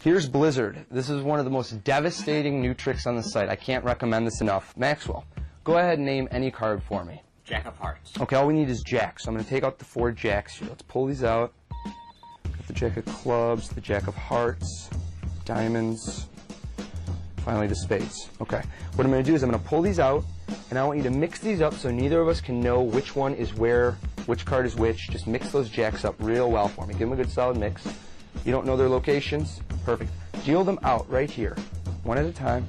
Here's Blizzard. This is one of the most devastating new tricks on the site. I can't recommend this enough. Maxwell, go ahead and name any card for me. Jack of hearts. Okay, all we need is jacks. So I'm going to take out the 4 jacks here. Let's pull these out. Got the jack of clubs, the jack of hearts, diamonds, finally the spades. Okay, what I'm going to do is I'm going to pull these out, and I want you to mix these up so neither of us can know which one is where, which card is which. Just mix those jacks up real well for me. Give them a good solid mix. You don't know their locations? Perfect. Deal them out right here, one at a time.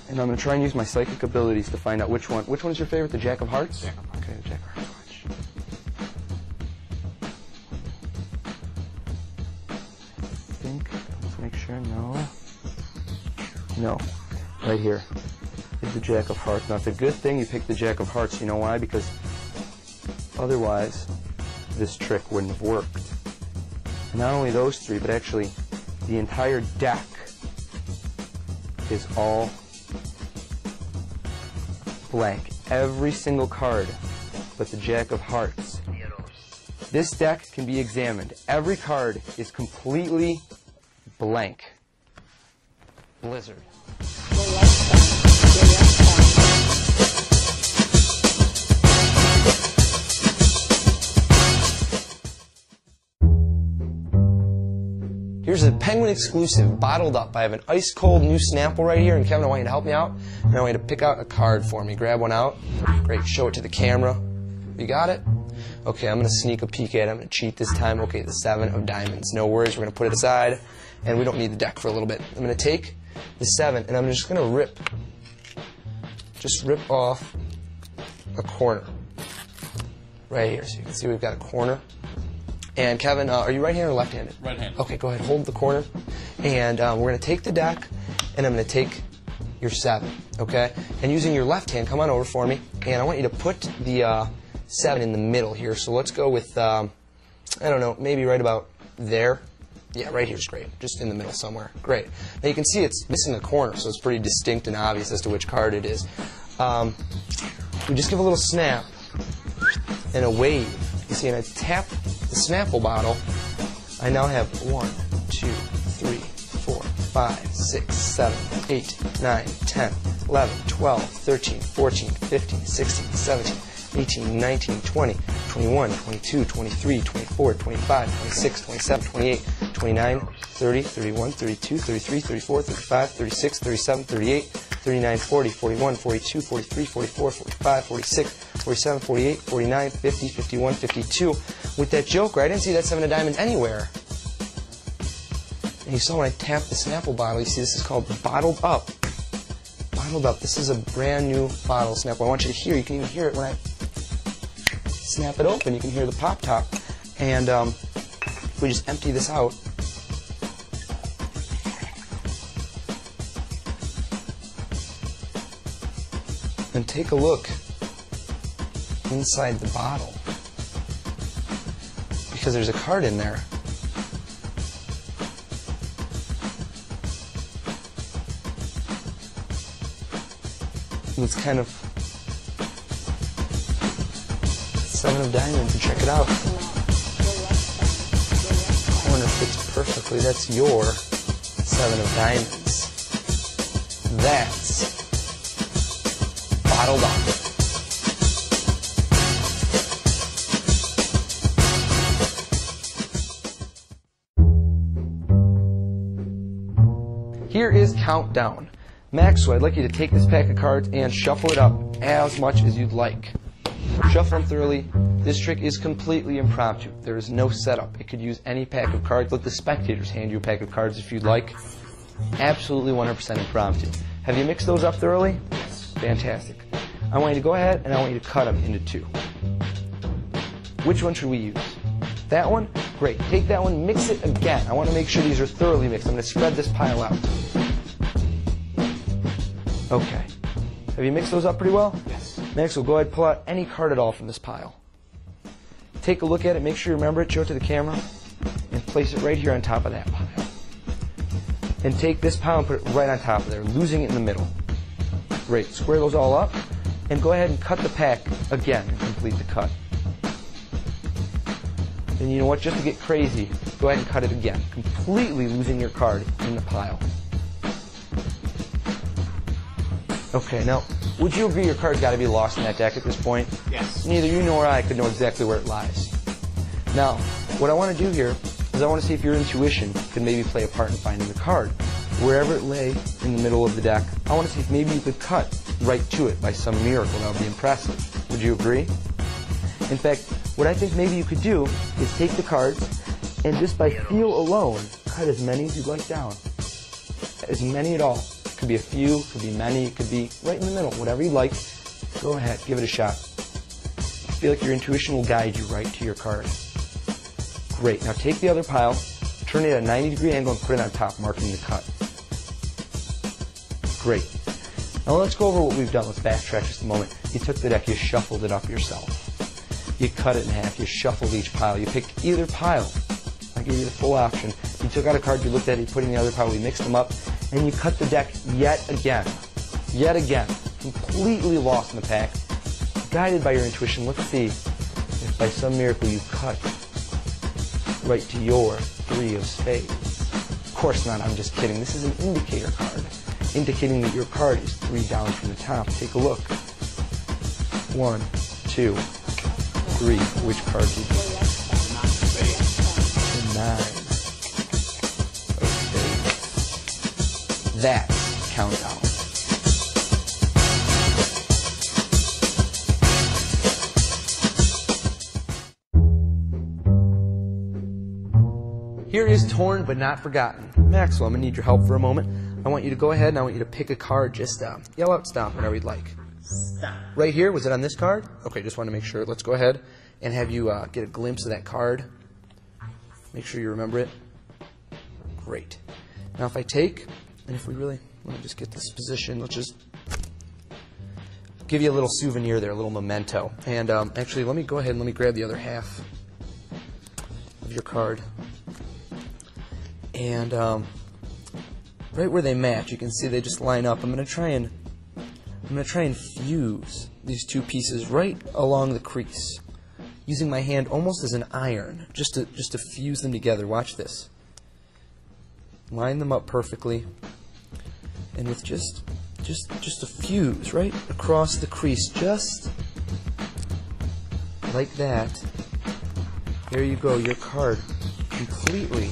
And I'm going to try and use my psychic abilities to find out which one. Which one is your favorite? The Jack of Hearts? Jack of Hearts. Okay, the Jack of Hearts. I think, let's make sure, no. No, right here is the Jack of Hearts. Now, it's a good thing you picked the Jack of Hearts. You know why? Because otherwise, this trick wouldn't have worked. And not only those 3, but actually the entire deck is all blank. Every single card but the Jack of Hearts. This deck can be examined. Every card is completely blank. Blizzard. Here's a Penguin exclusive, bottled up. I have an ice cold new Snapple right here, and Kevin, I want you to help me out. And I want you to pick out a card for me. Grab one out. Great, show it to the camera. You got it? Okay, I'm going to sneak a peek at it. I'm going to cheat this time. Okay, the 7 of diamonds. No worries, we're going to put it aside, and we don't need the deck for a little bit. I'm going to take the 7, and I'm just going to rip off a corner right here. So you can see we've got a corner. And Kevin, are you right-handed or left-handed? Right-handed. Okay, go ahead, hold the corner. And we're going to take the deck, and I'm going to take your 7, okay? And using your left hand, come on over for me, and I want you to put the 7 in the middle here. So let's go with, I don't know, maybe right about there. Yeah, right here's great, just in the middle somewhere. Great. Now you can see it's missing a corner, so it's pretty distinct and obvious as to which card it is. We just give a little snap and a wave. You see, and I tap the Snapple bottle. I now have 1, 2, 3, 4, 5, 6, 7, 8, 9, 10, 11, 12, 13, 14, 15, 16, 17, 18, 19, 20, 21, 22, 23, 24, 25, 26, 27, 28, 29, 30, 31, 32, 33, 34, 35, 36, 37, 38, 39, 40, 41, 42, 43, 44, 45, 46, 47, 48, 49, 50, 51, 52. With that joker, I didn't see that 7 of diamonds anywhere. And you saw when I tapped the Snapple bottle, you see this is called bottled up. Bottled up. This is a brand new bottle Snapple. I want you to hear. You can even hear it when I snap it open. You can hear the pop top. And we just empty this out. And take a look inside the bottle, because there's a card in there. And it's kind of 7 of diamonds, and check it out. The corner fits perfectly. That's your 7 of diamonds. That's bottled up. Here is Countdown. Maxwell, I'd like you to take this pack of cards and shuffle it up as much as you'd like. Shuffle them thoroughly. This trick is completely impromptu. There is no setup. It could use any pack of cards. Let the spectators hand you a pack of cards if you'd like. Absolutely 100% impromptu. Have you mixed those up thoroughly? Yes. Fantastic. I want you to go ahead and I want you to cut them into 2. Which one should we use? That one? Great. Take that one, mix it again. I want to make sure these are thoroughly mixed. I'm going to spread this pile out. Okay. Have you mixed those up pretty well? Yes. Next, we'll go ahead and pull out any card at all from this pile. Take a look at it, make sure you remember it, show it to the camera, and place it right here on top of that pile. And take this pile and put it right on top of there, losing it in the middle. Great. Square those all up, and go ahead and cut the pack again into complete the cut. And you know what, just to get crazy, go ahead and cut it again, completely losing your card in the pile. Okay, now, would you agree your card's got to be lost in that deck at this point? Yes. Neither you nor I could know exactly where it lies. Now, what I want to do here is I want to see if your intuition could maybe play a part in finding the card. Wherever it lay in the middle of the deck, I want to see if maybe you could cut right to it by some miracle. That would be impressive. Would you agree? In fact, what I think maybe you could do is take the cards and just by feel alone, cut as many as you'd like down. As many at all. Could be a few, could be many, it could be right in the middle. Whatever you like, go ahead, give it a shot. I feel like your intuition will guide you right to your card. Great. Now take the other pile, turn it at a 90-degree angle and put it on top, marking the cut. Great. Now let's go over what we've done. Let's backtrack just a moment. You took the deck, you shuffled it up yourself. You cut it in half, you shuffled each pile. You picked either pile. I gave you the full option. You took out a card, you looked at it, you put it in the other pile, we mixed them up, and you cut the deck yet again. Yet again. Completely lost in the pack. Guided by your intuition, let's see if by some miracle you cut right to your 3 of spades. Of course not, I'm just kidding. This is an indicator card, indicating that your card is 3 down from the top. Take a look. 1, 2, 3. Which card do you get? 9 of spades. That's countdown. Here is torn but not forgotten. Maxwell, I'm going to need your help for a moment. I want you to go ahead and I want you to pick a card. Just yell out stomp whenever you'd like. Stop. Right here, was it on this card? Okay, just want to make sure. Let's go ahead and have you get a glimpse of that card. Make sure you remember it. Great. Now if I take, and if we really, let me just get this position, let's just give you a little souvenir there, a little memento. And actually, let me go ahead and let me grab the other half of your card. And right where they match, you can see they just line up. I'm going to try and fuse these two pieces right along the crease, using my hand almost as an iron, just to fuse them together. Watch this. Line them up perfectly, and with just a fuse right across the crease, just like that. There you go. Your card completely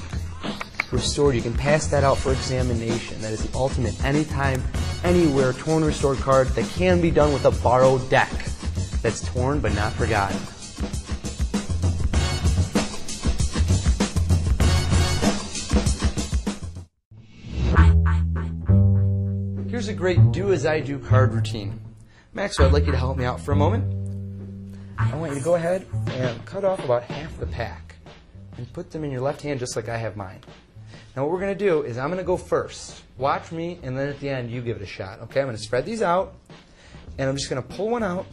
restored. You can pass that out for examination. That is the ultimate anytime, anywhere torn restored card that can be done with a borrowed deck. That's torn but not forgotten. Here's a great do as I do card routine. Maxwell, I'd like you to help me out for a moment. I want you to go ahead and cut off about half the pack and put them in your left hand just like I have mine. Now what we're going to do is I'm going to go first. Watch me, and then at the end you give it a shot. Okay, I'm going to spread these out, and I'm just going to pull one out.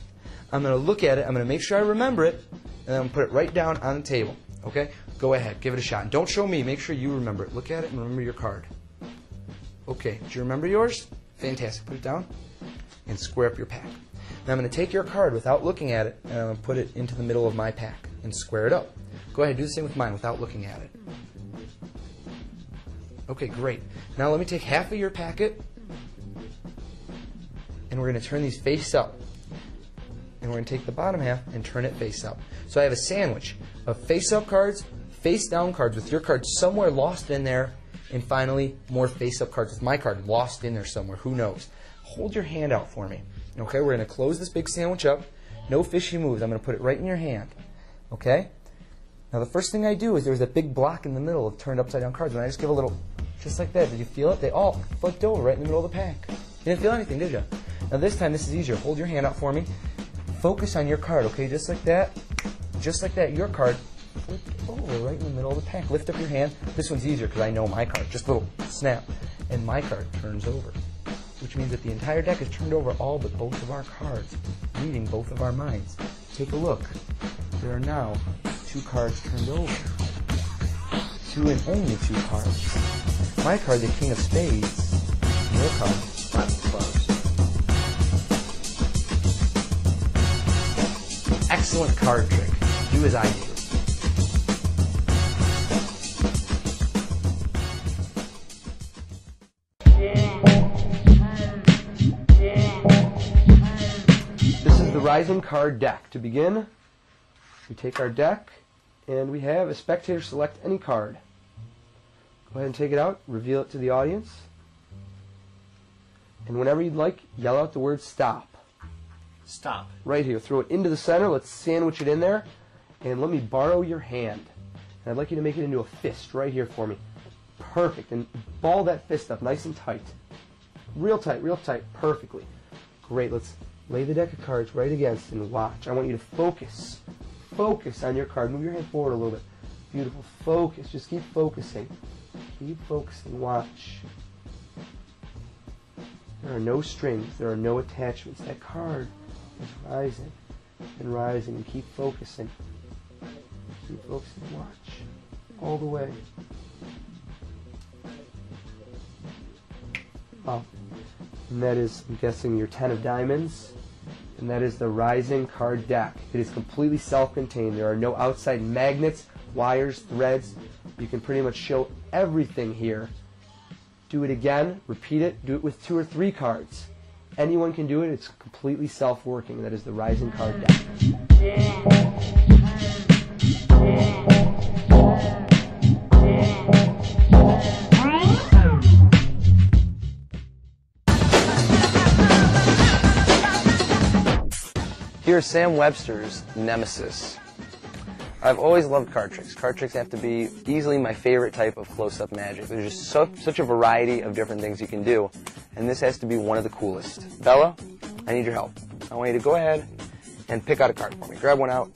I'm going to look at it. I'm going to make sure I remember it, and then I'm going to put it right down on the table. Okay, go ahead, give it a shot. And don't show me. Make sure you remember it. Look at it and remember your card. Okay, did you remember yours? Fantastic. Put it down and square up your pack. Now I'm going to take your card without looking at it, and I'm going to put it into the middle of my pack and square it up. Go ahead, do the same with mine without looking at it. Okay, great. Now let me take half of your packet, and we're going to turn these face up. And we're going to take the bottom half and turn it face up. So I have a sandwich of face-up cards, face-down cards with your card somewhere lost in there, and finally more face-up cards with my card lost in there somewhere. Who knows? Hold your hand out for me. Okay, we're going to close this big sandwich up. No fishy moves. I'm going to put it right in your hand. Okay? Now the first thing I do is there's a big block in the middle of turned upside down cards, and I just give a little, just like that. Did you feel it? They all flipped over right in the middle of the pack. You didn't feel anything, did you? Now this time this is easier. Hold your hand out for me. Focus on your card, okay? Just like that. Just like that. Your card flipped over right in the middle of the pack. Lift up your hand. This one's easier because I know my card. Just a little snap. And my card turns over, which means that the entire deck is turned over, all but both of our cards, reading both of our minds. Take a look. There are now 2 cards turned over. 2 and only 2 cards. My card, the King of Spades. Your card, 5 of Clubs. excellent card trick. Do as I do. This is the Rising Card deck. To begin, we take our deck and we have a spectator select any card. Go ahead and take it out, reveal it to the audience, and whenever you'd like, yell out the word stop. Stop. Right here. Throw it into the center. Let's sandwich it in there. And let me borrow your hand. And I'd like you to make it into a fist right here for me. Perfect. And ball that fist up nice and tight. Real tight, perfectly. Great. Let's lay the deck of cards right against and watch. I want you to focus. Focus on your card. Move your hand forward a little bit. Beautiful. Focus. Just keep focusing. Keep focusing. Watch. There are no strings. There are no attachments. That card is rising and rising. And keep focusing. Keep focusing. Watch. All the way. Wow. And that is, I'm guessing, your 10 of diamonds. And that is the Rising Card deck. It is completely self-contained. There are no outside magnets, wires, threads. You can pretty much show everything here. Do it again, repeat it, do it with 2 or 3 cards. Anyone can do it, it's completely self-working. That is the Rising Card deck. Here's Sam Webster's Nemesis. I've always loved card tricks. Card tricks have to be easily my favorite type of close-up magic. There's just such a variety of different things you can do, and this has to be one of the coolest. Bella, I need your help. I want you to go ahead and pick out a card for me. Grab one out,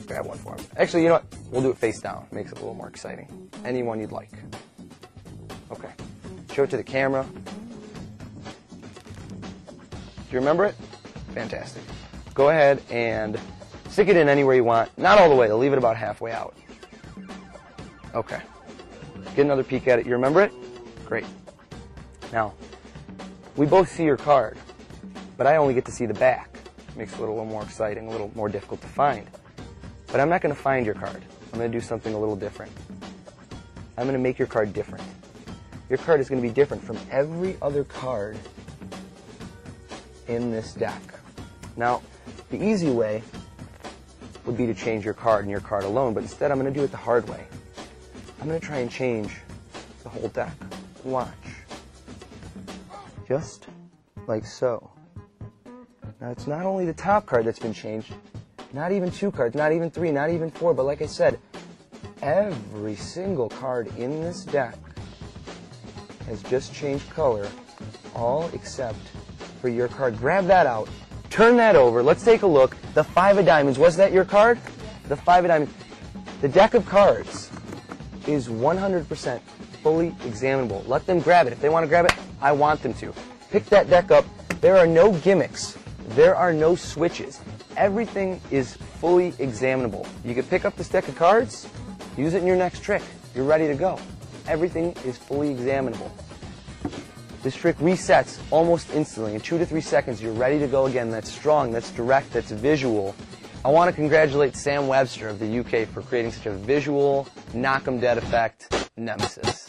grab one for me. Actually, you know what? We'll do it face down. It makes it a little more exciting. Any one you'd like. Okay. Show it to the camera. Do you remember it? Fantastic. Go ahead and stick it in anywhere you want. Not all the way. They'll leave it about halfway out. Okay. Get another peek at it. You remember it? Great. Now, we both see your card, but I only get to see the back. Makes it a little more exciting, a little more difficult to find. But I'm not going to find your card. I'm going to do something a little different. I'm going to make your card different. Your card is going to be different from every other card in this deck. Now, the easy way would be to change your card and your card alone, but instead I'm going to do it the hard way. I'm going to try and change the whole deck. Watch. Just like so. Now it's not only the top card that's been changed, not even 2 cards, not even 3, not even 4, but like I said, every single card in this deck has just changed color, all except for your card. Grab that out. Turn that over. Let's take a look. The 5 of diamonds. Was that your card? The 5 of diamonds. The deck of cards is 100% fully examinable. Let them grab it. If they want to grab it, I want them to. Pick that deck up. There are no gimmicks. There are no switches. Everything is fully examinable. You can pick up this deck of cards, use it in your next trick. You're ready to go. Everything is fully examinable. This trick resets almost instantly. In 2 to 3 seconds, you're ready to go again. That's strong, that's direct, that's visual. I want to congratulate Sam Webster of the UK for creating such a visual, knock 'em dead effect nemesis.